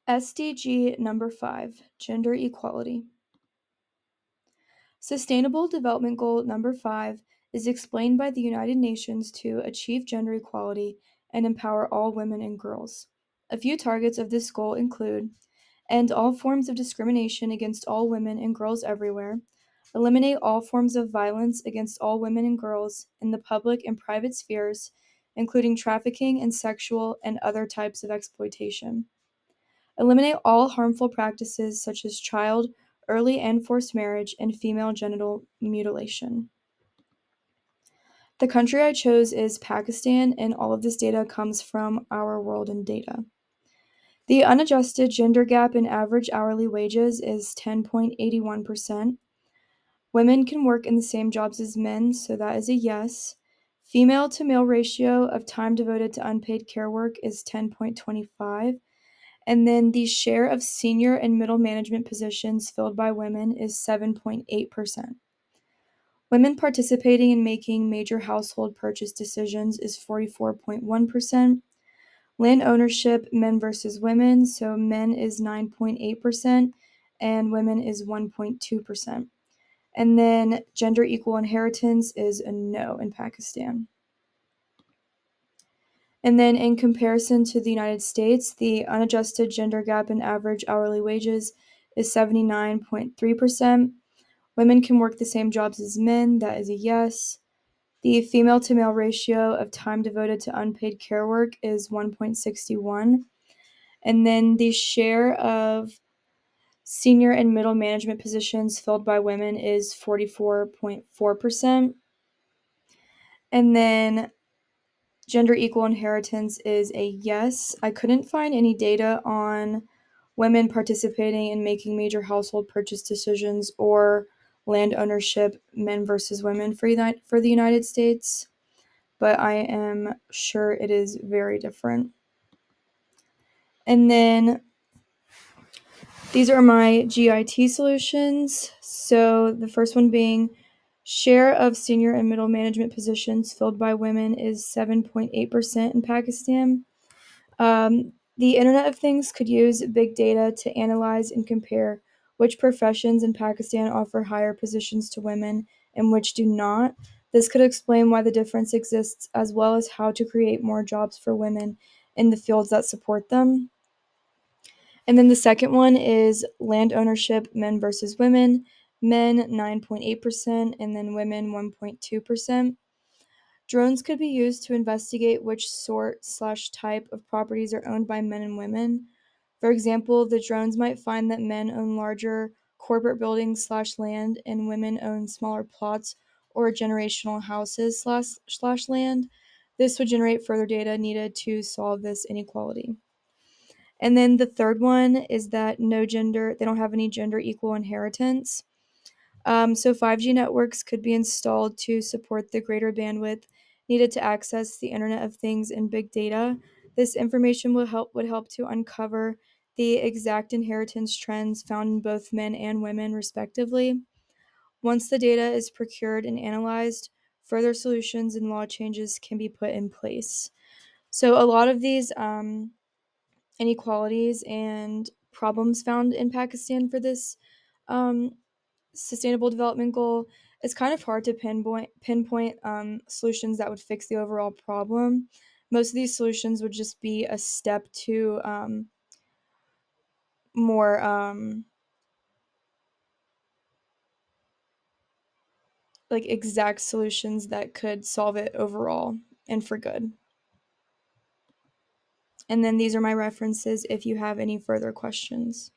SDG number 5, gender equality. Sustainable Development Goal number 5 is explained by the United Nations to achieve gender equality and empower all women and girls. A few targets of this goal include end all forms of discrimination against all women and girls everywhere, eliminate all forms of violence against all women and girls in the public and private spheres, including trafficking and sexual and other types of exploitation. Eliminate all harmful practices such as child, early and forced marriage, and female genital mutilation. The country I chose is Pakistan, and all of this data comes from Our World in Data. The unadjusted gender gap in average hourly wages is 10.81%. Women can work in the same jobs as men, so that is a yes. Female to male ratio of time devoted to unpaid care work is 10.25. And then the share of senior and middle management positions filled by women is 7.8%. Women participating in making major household purchase decisions is 44.1%. Land ownership, men versus women, so men is 9.8% and women is 1.2%. And then gender equal inheritance is a no in Pakistan. And then in comparison to the United States, the unadjusted gender gap in average hourly wages is 79.3%. Women can work the same jobs as men, that is a yes. The female to male ratio of time devoted to unpaid care work is 1.61. And then the share of senior and middle management positions filled by women is 44.4%. And then gender equal inheritance is a yes. I couldn't find any data on women participating in making major household purchase decisions or land ownership, men versus women for the United States, but I am sure it is very different. And then these are my GIT solutions. So the first one being share of senior and middle management positions filled by women is 7.8% in Pakistan. The Internet of Things could use big data to analyze and compare which professions in Pakistan offer higher positions to women and which do not. This could explain why the difference exists, as well as how to create more jobs for women in the fields that support them. And then the second one is land ownership, men versus women. Men 9.8%, and then women 1.2%. Drones could be used to investigate which sort/type of properties are owned by men and women. For example, the drones might find that men own larger corporate buildings/land and women own smaller plots or generational houses/land. This would generate further data needed to solve this inequality. And then the third one is that they don't have any gender equal inheritance. So 5G networks could be installed to support the greater bandwidth needed to access the Internet of Things and big data. This information would help to uncover the exact inheritance trends found in both men and women, respectively. Once the data is procured and analyzed, further solutions and law changes can be put in place. So a lot of these inequalities and problems found in Pakistan for this um, sustainable development goal, it's kind of hard to pinpoint solutions that would fix the overall problem. Most of these solutions would just be a step to more like exact solutions that could solve it overall and for good. And then these are my references if you have any further questions.